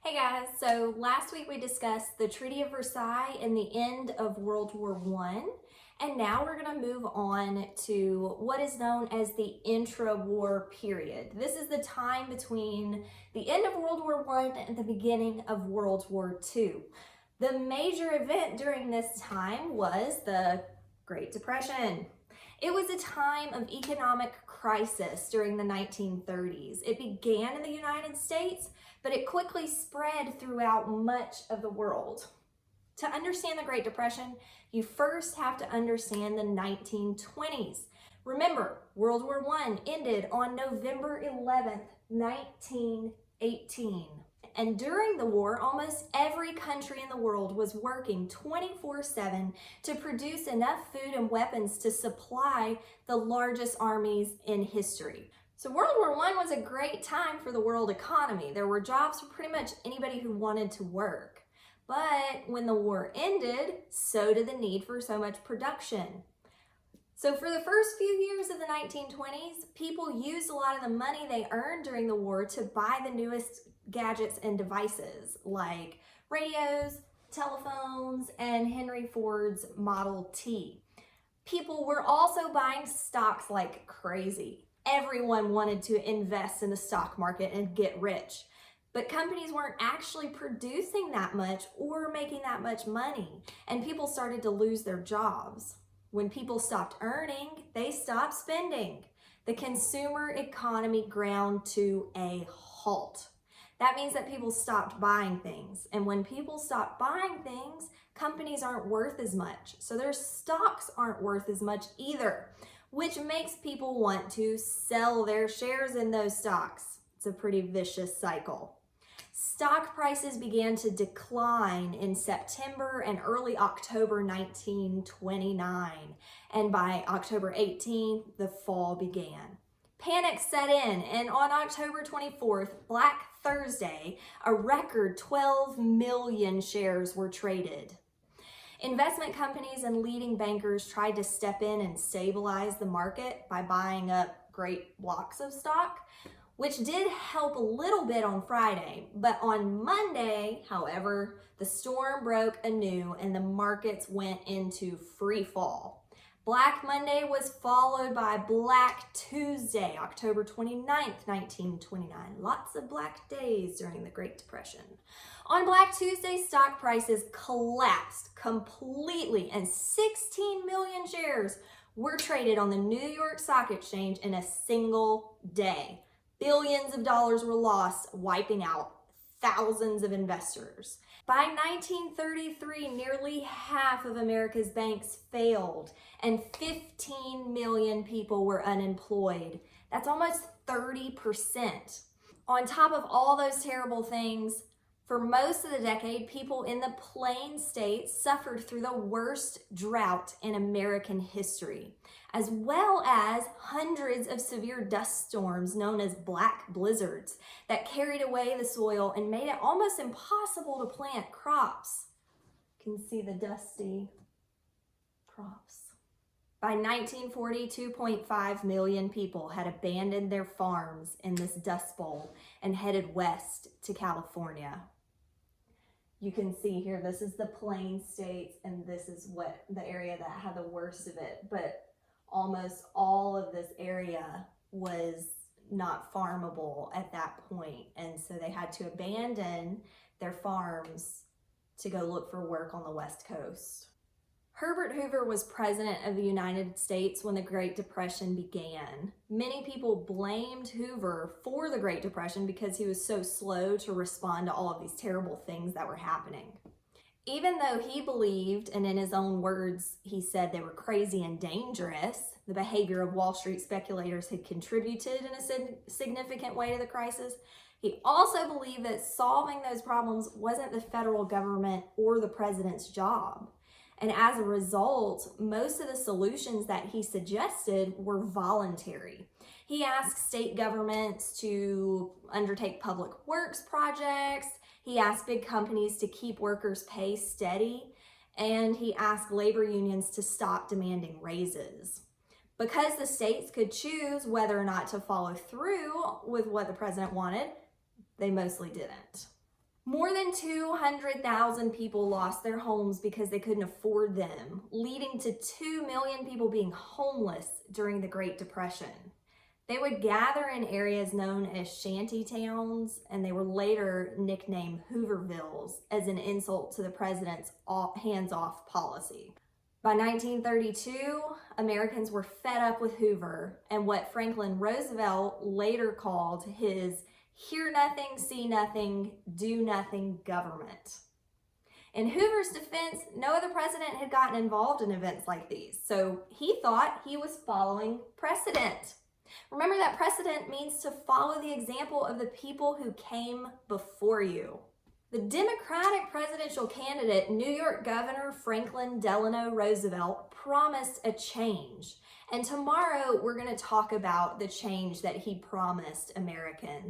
Hey guys, so last week we discussed the Treaty of Versailles and the end of World War I, and now we're going to move on to what is known as the intra-war period. This is the time between the end of World War I and the beginning of World War II. The major event during this time was the Great Depression. It was a time of economic crisis during the 1930s. It began in the United States, but it quickly spread throughout much of the world. To understand the Great Depression, you first have to understand the 1920s. Remember, World War I ended on November 11th, 1918. And during the war, almost every country in the world was working 24/7 to produce enough food and weapons to supply the largest armies in history. So World War I was a great time for the world economy. There were jobs for pretty much anybody who wanted to work. But when the war ended, so did the need for so much production. So for the first few years of the 1920s, people used a lot of the money they earned during the war to buy the newest gadgets and devices like radios, telephones, and Henry Ford's Model T. People were also buying stocks like crazy. Everyone wanted to invest in the stock market and get rich. But companies weren't actually producing that much or making that much money, and people started to lose their jobs. When people stopped earning, they stopped spending. The consumer economy ground to a halt. That means that people stopped buying things. And when people stop buying things, companies aren't worth as much. So their stocks aren't worth as much either, which makes people want to sell their shares in those stocks. It's a pretty vicious cycle. Stock prices began to decline in September and early October 1929, and by October 18, the fall began. Panic set in, and on October 24th, Black Thursday, a record 12 million shares were traded. Investment companies and leading bankers tried to step in and stabilize the market by buying up great blocks of stock, which did help a little bit on Friday. But on Monday, however, the storm broke anew and the markets went into free fall. Black Monday was followed by Black Tuesday, October 29th, 1929. Lots of black days during the Great Depression. On Black Tuesday, stock prices collapsed completely and 16 million shares were traded on the New York Stock Exchange in a single day. Billions of dollars were lost, wiping out thousands of investors. By 1933, nearly half of America's banks failed and 15 million people were unemployed. That's almost 30%. On top of all those terrible things, for most of the decade, people in the Plain States suffered through the worst drought in American history, as well as hundreds of severe dust storms known as black blizzards that carried away the soil and made it almost impossible to plant crops. You can see the dusty crops. By 1940, 2.5 million people had abandoned their farms in this dust bowl and headed west to California. You can see here, this is the Plain States, and this is what the area that had the worst of it. But almost all of this area was not farmable at that point, and so they had to abandon their farms to go look for work on the West Coast. Herbert Hoover was president of the United States when the Great Depression began. Many people blamed Hoover for the Great Depression because he was so slow to respond to all of these terrible things that were happening. Even though he believed, and in his own words, he said they were crazy and dangerous, the behavior of Wall Street speculators had contributed in a significant way to the crisis, he also believed that solving those problems wasn't the federal government or the president's job. And as a result, most of the solutions that he suggested were voluntary. He asked state governments to undertake public works projects. He asked big companies to keep workers' pay steady. And he asked labor unions to stop demanding raises. Because the states could choose whether or not to follow through with what the president wanted, they mostly didn't. More than 200,000 people lost their homes because they couldn't afford them, leading to 2 million people being homeless during the Great Depression. They would gather in areas known as shanty towns, and they were later nicknamed Hoovervilles as an insult to the president's hands-off policy. By 1932, Americans were fed up with Hoover and what Franklin Roosevelt later called his hear nothing, see nothing, do nothing government. In Hoover's defense, no other president had gotten involved in events like these, so he thought he was following precedent. Remember that precedent means to follow the example of the people who came before you. The Democratic presidential candidate, New York Governor Franklin Delano Roosevelt, promised a change. And tomorrow we're going to talk about the change that he promised Americans.